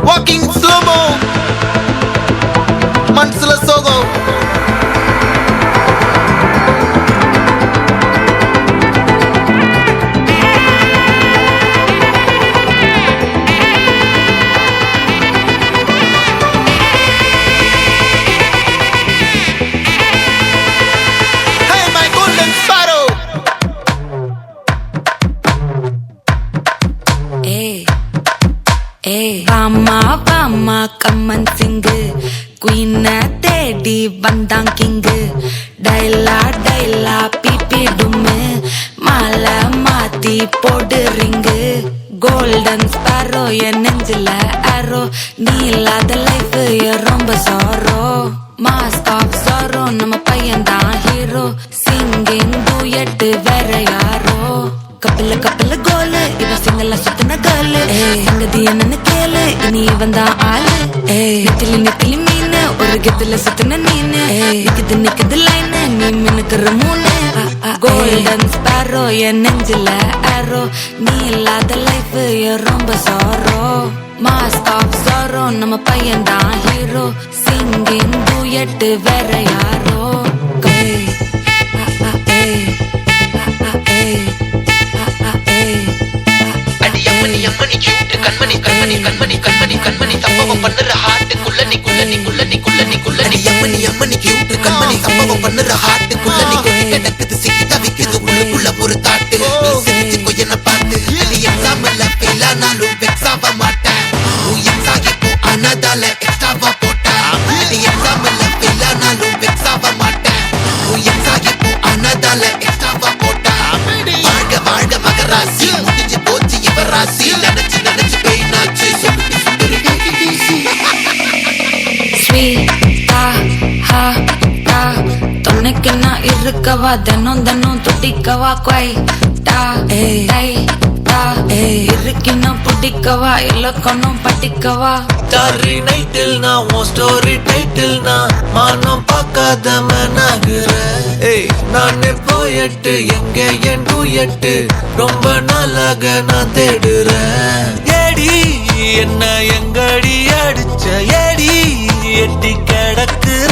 Walking slow-mo, Mansala Sogo. Hey, my golden sparrow. Hey. வாமா வாமா கம்மன் சிங்கு குயின தேடி வந்தான் கிங்கு டைலா டைலா பிபி டும்மு மாலை மாத்தி போடு ரிங்கு கோல்டன் ஸ்பாரோ என் நெஞ்சில ஆரோ நீ இல்லாத லைஃப் ரொம்ப சாரோ மாஸ்க் ஆஃப் சாரோ நம்ம பையன் தான் ஹீரோ சிங்கிங் டூயட் வேற யாரோ கப்பல கப்பல கோலு இவ சிங்கல சுத்தின கேளு சங்கதி என்னன்னு கேளு இனி இவன் தான் ஆளு நெத்திலி நெத்திலி மீனு ஒரு கெத்துல சுத்தின நீனு நிக்குது லைனு நீ மினுக்குற மூணு கோல்டன் ஸ்பாரோ என் நெஞ்சில ஆரோ நீ இல்லாத லைஃப் ரொம்ப சாரோ மாஸ்க் ஆஃப் சாரோ நம்ம பையன் தான் ஹீரோ சிங்கிங் டூயட் வேற யாரோ அம்மணி கியூட் கண்மணி கண்மணி கண்மணி கண்மணி கண்மணி சம்பவம் பண்ணுற ஹார்ட்டுக்குள்ள நீ குள்ள நீ குள்ள நீ குள்ள நீ குள்ள நீ அம்மணி கியூட் கண்மணி சம்பவம் பண்ணுற ஹார்ட்டுக்குள்ள நீ கிடக்குது சிக்கி தவிக்குது உள்ளுக்குள்ள ஒரு தாட்டு நீ சிரிச்சுக்கோ என்ன பார்த்து நீ எக்ஸாம்ல ஃபெயில் ஆனாலும் வெக்ஸ் ஆக மாட்டேன் நீ எக்ஸாம் இப்போ ஆனதால எக்ஸ்ட்ராவா போட்டேன் நீ எக்ஸாம்ல ஃபெயில் ஆனாலும் வெக்ஸ் ஆக மாட்டேன் நீ எக்ஸாம் இப்போ ஆனதால எக்ஸ்ட்ராவா போட்டேன் வாழ்க வாழ்க மகராசி முடிஞ்சு போச்சு ராசி நினைச்சு நினைச்சு பெயினாச்சு ஸ்வீட்டா ஹா டா துணைக்கு நான் இருக்கவா தினம் தினம் துடிக்கவா குவைட்டா டா இருக்கினா பிடிக்கவா இலக்கணம் படிக்கவா ஸ்டாரி நைட்டில் நான் உன் ஸ்டோரி டைட்டில் நான் மானம் பார்க்காத மனாகிறேன் நானே போயட்டு எங்க என் டூயட்டு ரொம்ப நாளாக நான் தேடுறேன் ஏடி என்ன எங்கடி அடிச்ச ஏடி எட்டி கிடக்குற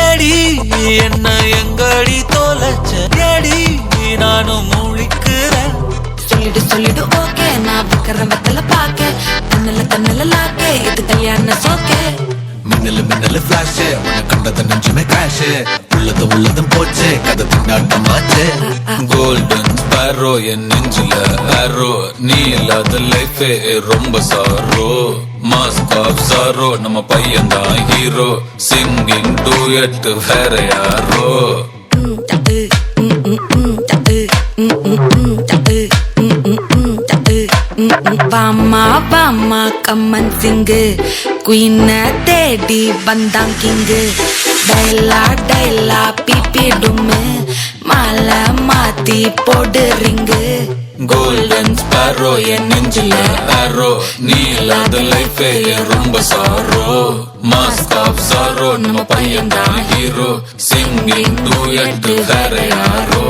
ஏடி என்ன எங்கடி தோலைச்ச ஏடி நானும் முழிக்கிறேன் சொல்லிடு ஓகே நான் வைக்கிற வெத்தல பாக்க தன்னல லாக்கே இது கல்யாண சோக்கே மின்னலு ஃபிளாஷ் உன்னை கண்டத நெஞ்சுமே கிராஷ் உள்ளதும் போச்சு கதை பின்னாட்டமாச்சு கோல்டன் ஸ்பாரோ என் நெஞ்சில ஆரோ நீ இல்லாத லைஃப் ரொம்ப சாரோ மாஸ்க் ஆஃப் சாரோ நம்ம பையன் தான் ஹீரோ சிங்கிங் டூயட் வேற யாரோ வாமா வாமா கம்மன் சிங்கு குயின தேடி வந்தான் கிங்கு டைலா டைலா பிபி டும்மு மாலை மாத்தி போடு ரிங்கு கோல்டன் ஸ்பாரோ என் நெஞ்சில ஆரோ நீ இல்லாத லைஃப் ரொம்ப சாரோ மாஸ்க் ஆஃப் சாரோ நம்ம பையன் தான் ஹீரோ சிங்கிங் டூயட் வேற யாரோ